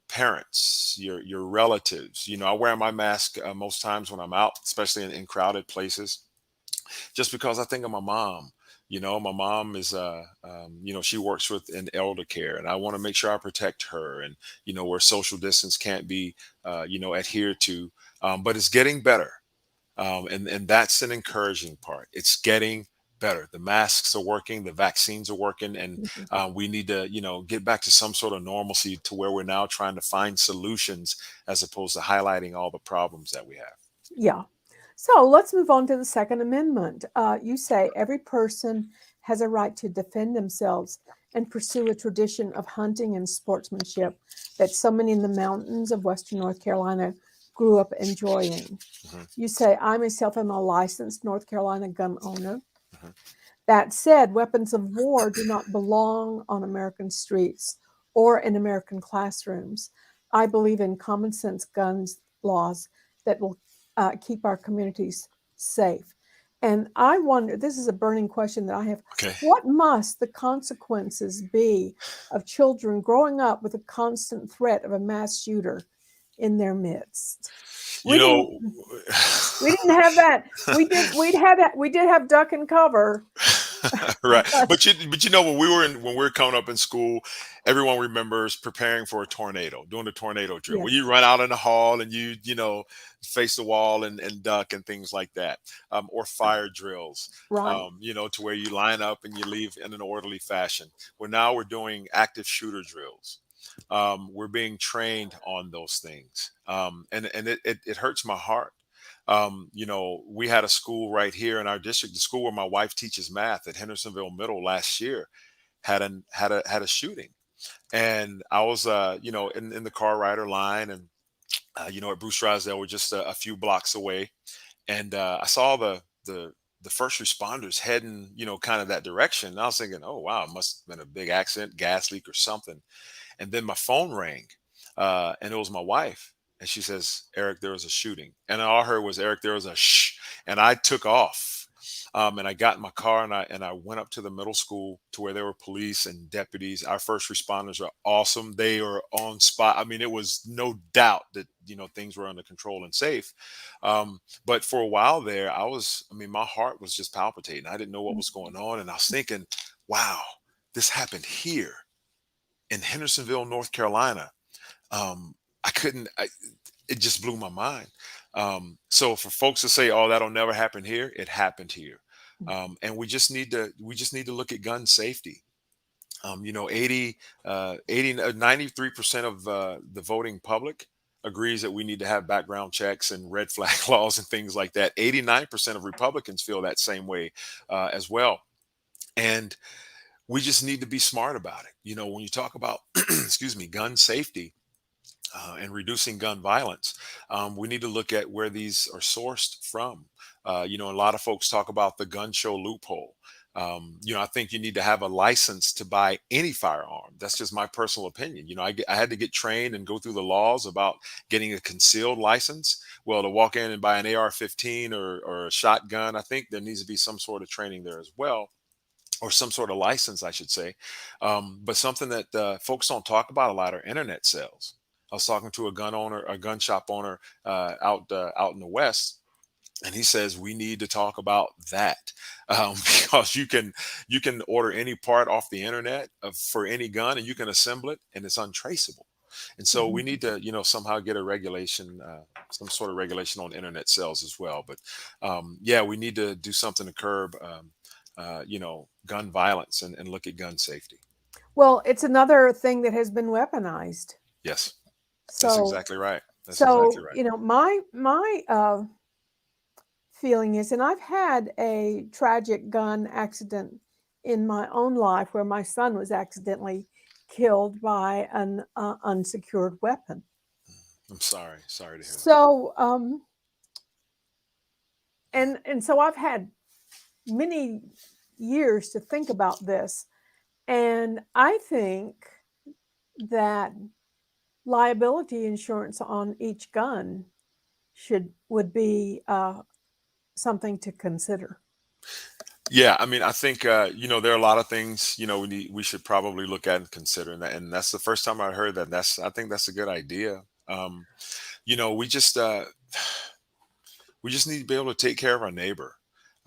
parents, your relatives. I wear my mask most times when I'm out, especially in crowded places, just because I think of my mom. My mom is, she works with an elder care, and I want to make sure I protect her, and where social distance can't be, adhered to. But it's getting better, and that's an encouraging part. It's getting better. The masks are working, the vaccines are working, and Mhm. we need to, get back to some sort of normalcy to where we're now trying to find solutions as opposed to highlighting all the problems that we have. Yeah. So let's move on to the Second Amendment. You say every person has a right to defend themselves and pursue a tradition of hunting and sportsmanship that so many in the mountains of Western North Carolina grew up enjoying. Mhm, You say, I myself am a licensed North Carolina gun owner. mhm. That said, weapons of war do not belong on American streets or in American classrooms. I believe in common sense guns laws that will keep our communities safe. And I wonder, this is a burning question that I have, Okay. what must the consequences be of children growing up with a constant threat of a mass shooter in their midst? You We didn't know, we didn't have that. We did have duck and cover, right. but But when we were coming up in school, everyone remembers preparing for a tornado, doing the tornado drill, where you yes, run out in the hall and face the wall and duck and things like that, or fire drills, right. to where you line up and you leave in an orderly fashion. Well, now we're doing active shooter drills. We're being trained on those things, and it hurts my heart. We had a school right here in our district, the school where my wife teaches math at Hendersonville Middle last year, had a shooting. And I was, in the car rider line, and at Bruce Drysdale, we're just a few blocks away, and I saw the first responders heading, kind of that direction. And I was thinking, oh wow, it must have been a big accident, gas leak or something. And then my phone rang, and it was my wife. And she says, Eric, there was a shooting. And all I heard was, Eric, there was a shh. And I took off. And I got in my car, and I went up to the middle school to where there were police and deputies. Our first responders are awesome. They are on spot. I mean, it was no doubt that, things were under control and safe. But for a while there, my heart was just palpitating. I didn't know what was going on. And I was thinking, wow, this happened here in Hendersonville, North Carolina. I couldn't. It just blew my mind. So for folks to say, "Oh, that'll never happen here," it happened here, and we just need to look at gun safety. 93% of the voting public agrees that we need to have background checks and red flag laws and things like that. 89% of Republicans feel that same way as well, and we just need to be smart about it. When you talk about, excuse me, gun safety, and reducing gun violence, we need to look at where these are sourced from. A lot of folks talk about the gun show loophole. I think you need to have a license to buy any firearm. That's just my personal opinion. I had to get trained and go through the laws about getting a concealed license. Well, to walk in and buy an AR-15 or a shotgun, I think there needs to be some sort of training there as well, or some sort of license, I should say. But something that folks don't talk about a lot are internet sales. I was talking to a gun shop owner out in the West, and he says we need to talk about that, because you can order any part off the internet for any gun, and you can assemble it, and it's untraceable. And so we Mhm. need to somehow get a regulation, some sort of regulation on internet sales as well. But yeah, we need to do something to curb gun violence, and look at gun safety. Well, it's another thing that has been weaponized. Yes, that's So, exactly right. That's exactly so right. my feeling is, and I've had a tragic gun accident in my own life where my son was accidentally killed by an unsecured weapon. I'm sorry to hear that. So, and so I've had many years to think about this, and I think that liability insurance on each gun should would be something to consider. Yeah, I mean, I think there are a lot of things we should probably look at and consider, and that's the first time I heard that. I think that's a good idea. You know, we just need to be able to take care of our neighbor.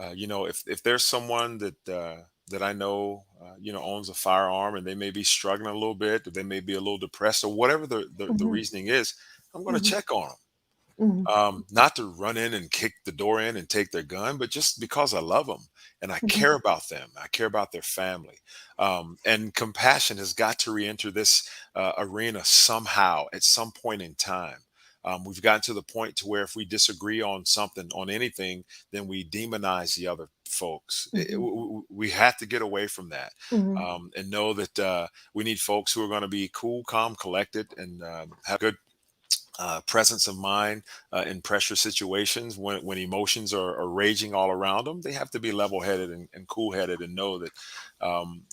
If there's someone that I know, owns a firearm, and they may be struggling a little bit, or they may be a little depressed, or whatever the Hmm. reasoning is, I'm going to Hmm. check on them. Hmm. Not to run in and kick the door in and take their gun, but just because I love them and I Hmm. care about them. I care about their family. And compassion has got to re-enter this arena somehow at some point in time. We've gotten to the point to where if we disagree on something, on anything, then we demonize the other folks. Hmm. We have to get away from that, Hmm. and know that we need folks who are going to be cool, calm, collected, and have good presence of mind in pressure situations when emotions are raging all around them. They have to be level-headed and cool-headed, and know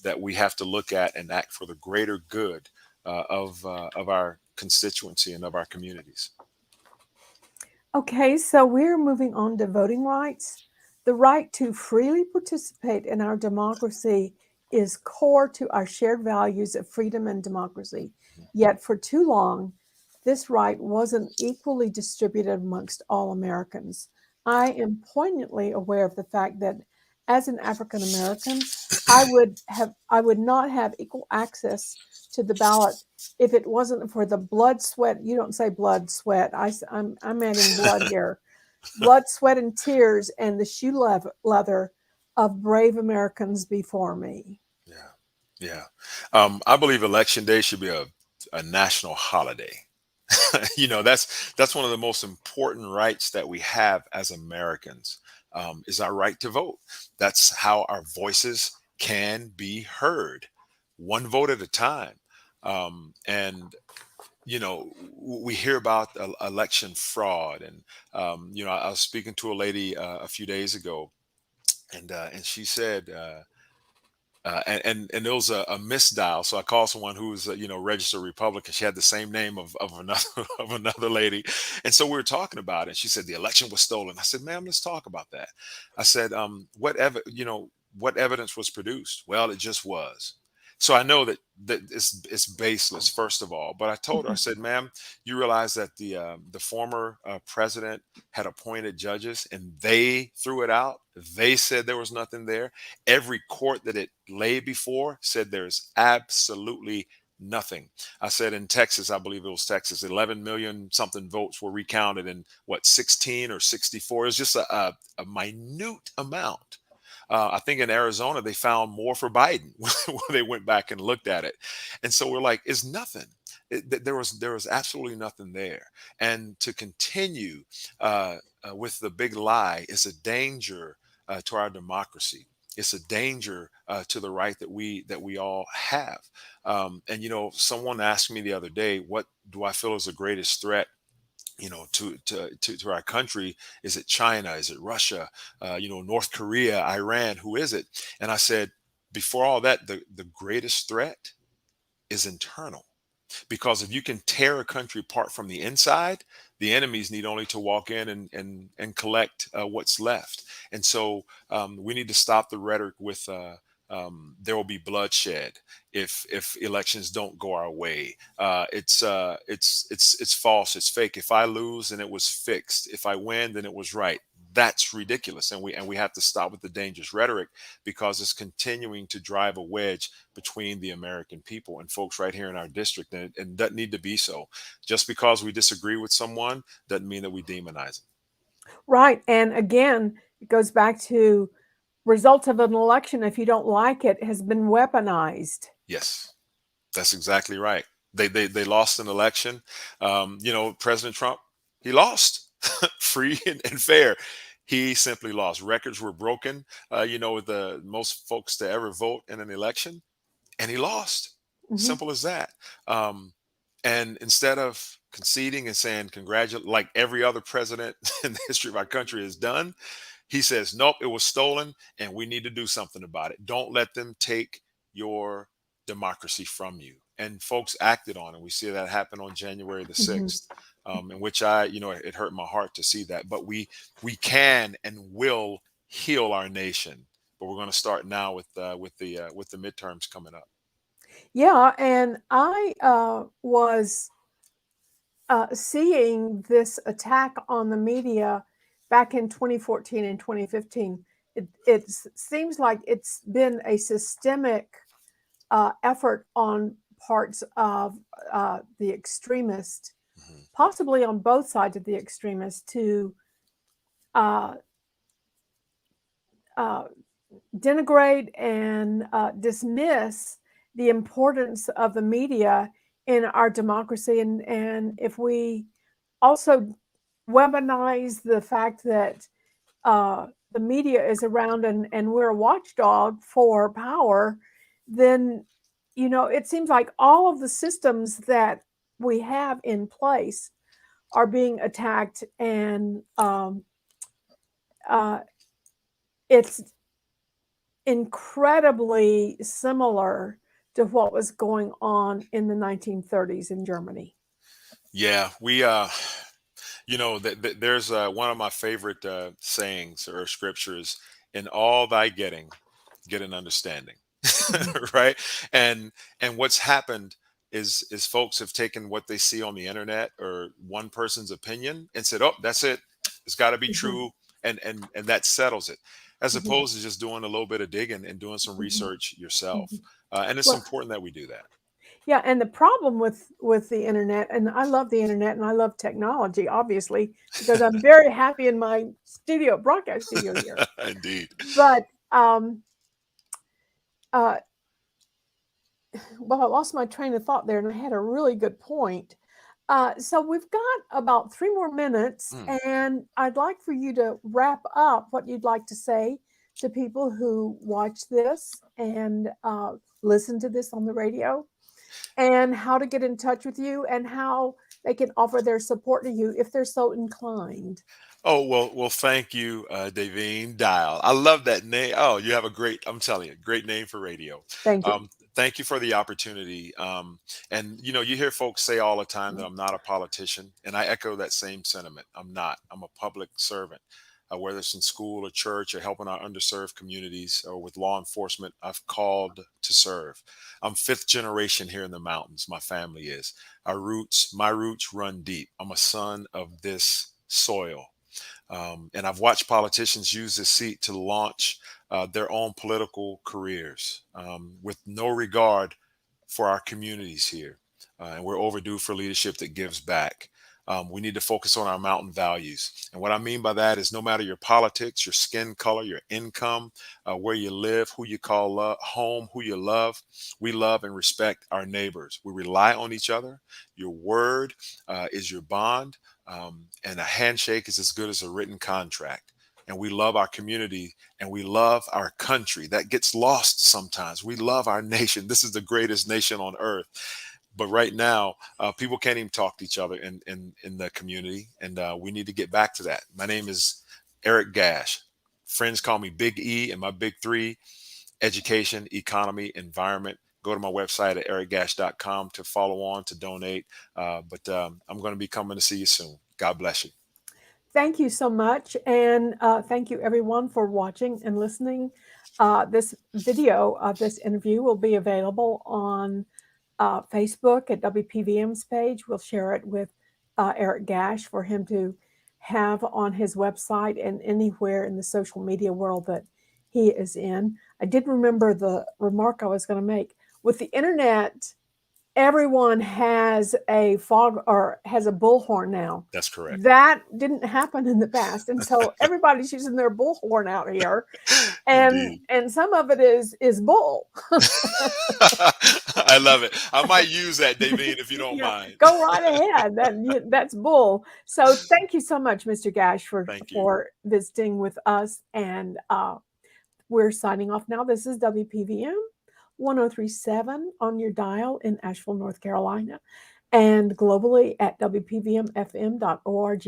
that we have to look at and act for the greater good of our constituency and of our communities. Okay, so we're moving on to voting rights. The right to freely participate in our democracy is core to our shared values of freedom and democracy. Yet, for too long, this right wasn't equally distributed amongst all Americans. I am poignantly aware of the fact that as an African American, I would not have equal access to the ballot if it wasn't for the blood, sweat, you don't say blood, sweat. I'm adding blood here. Blood, sweat, and tears, and the leather of brave Americans before me. Yeah, yeah. I believe Election Day should be a national holiday. That's one of the most important rights that we have as Americans, is our right to vote. That's how our voices can be heard, one vote at a time. And we hear about election fraud, and I was speaking to a lady a few days ago, and she said. And there was a misdial. So I called someone who was registered Republican. She had the same name of another of another lady, and so we were talking about it. She said the election was stolen. I said, "Ma'am, let's talk about that." I said, what evidence was produced?" "Well, it just was." So I know that it's baseless, first of all. But I told her, I Mhm. said, "Ma'am, you realize that the former president had appointed judges, and they threw it out. They said there was nothing there. Every court that it lay before said there's absolutely nothing." I said in Texas, I believe it was Texas, 11 million something votes were recounted, and what, 16 or 64? It's just a minute amount. I think in Arizona they found more for Biden when they went back and looked at it, and so we're like, it's nothing. There was absolutely nothing there, and to continue with the big lie is a danger to our democracy. It's a danger to the right that we all have. And someone asked me the other day, what do I feel is the greatest threat, to our country? Is it China? Is it Russia? North Korea, Iran? Who is it? And I said, before all that, the greatest threat is internal, because if you can tear a country apart from the inside, the enemies need only to walk in and collect what's left. And so we need to stop the rhetoric with there will be bloodshed if elections don't go our way. It's false. It's fake. If I lose, then it was fixed. If I win, then it was right. That's ridiculous, and we have to stop with the dangerous rhetoric, because it's continuing to drive a wedge between the American people and folks right here in our district, and it doesn't need to be so. Just because we disagree with someone doesn't mean that we demonize them. Right. And again, it goes back to results of an election, if you don't like it, has been weaponized. Yes, that's exactly right. They lost an election. President Trump, he lost free and fair. He simply lost. Records were broken. With the most folks to ever vote in an election, and he lost. Mhm. Simple as that. Um, and instead of conceding and saying congratulate, like every other president in the history of our country has done, he says, nope, it was stolen, and we need to do something about it. Don't let them take your democracy from you. And folks acted on it. We see that happen on January the Mhm. 6th, in which it hurt my heart to see that. But we can and will heal our nation. But we're going to start now with the midterms coming up. Yeah, and I was seeing this attack on the media back in 2014 and 2015. It seems like it's been a systemic effort on parts of the extremists, Mhm. possibly on both sides of the extremists, to uh, uh, denigrate and dismiss the importance of the media in our democracy. And if we also weaponize the fact that the media is around and we're a watchdog for power, then, it seems like all of the systems that we have in place are being attacked. And uh, it's incredibly similar to what was going on in the 1930s in Germany. Yeah, there's one of my favorite sayings or scriptures: "In all thy getting, get an understanding." Mhm, Right? And what's happened is folks have taken what they see on the internet or one person's opinion and said, "Oh, that's it. It's got to be mhm, true," and that settles it, as mhm, opposed to just doing a little bit of digging and doing some mhm, research yourself. mhm. And it's Well, important that we do that. yeah, and the problem with the internet, and I love the internet and I love technology, obviously, because I'm very happy in my studio, broadcast studio here. Indeed. But uh, well, I lost my train of thought there, and I had a really good point. So we've got about 3 more minutes, Mm. and I'd like for you to wrap up what you'd like to say to people who watch this and listen to this on the radio, and how to get in touch with you, and how they can offer their support to you if they're so inclined. Oh, well, thank you, Davine Dial. I love that name. Oh, you have a great, I'm telling you, great name for radio. Thank you. Thank you for the opportunity. And you hear folks say all the time that I'm not a politician, and I echo that same sentiment. I'm not. I'm a public servant. Whether it's in school or church or helping our underserved communities or with law enforcement, I've called to serve. I'm fifth generation here in the mountains. My family is. My roots run deep. I'm a son of this soil. And I've watched politicians use this seat to launch their own political careers with no regard for our communities here. And we're overdue for leadership that gives back. We need to focus on our mountain values. And what I mean by that is no matter your politics, your skin color, your income, where you live, who you call home, who you love, we love and respect our neighbors. We rely on each other. Your word is your bond, and a handshake is as good as a written contract. and we love our community, and we love our country. That gets lost sometimes. We love our nation. This is the greatest nation on earth. But right now, people can't even talk to each other in the community, and we need to get back to that. My name is Eric Gash. Friends call me Big E, and my big three: education, economy, environment. Go to my website at ericgash.com to follow on, to donate. But I'm going to be coming to see you soon. God bless you. Thank you so much. And thank you, everyone, for watching and listening. This video of this interview will be available on Facebook at WPVM's page. We'll share it with Eric Gash for him to have on his website and anywhere in the social media world that he is in. I did remember the remark I was going to make. With the internet, everyone has a fog or has a bullhorn now. That's correct. That didn't happen in the past. And so everybody's using their bullhorn out here. And some of it is bull. I love it. I might use that, Davine, if you don't mind. Go right ahead. That's bull. So thank you so much, Mr. Gash, for visiting with us. And we're signing off now. This is WPVM 1037 on your dial in Asheville, North Carolina, and globally at WPVMFM.org.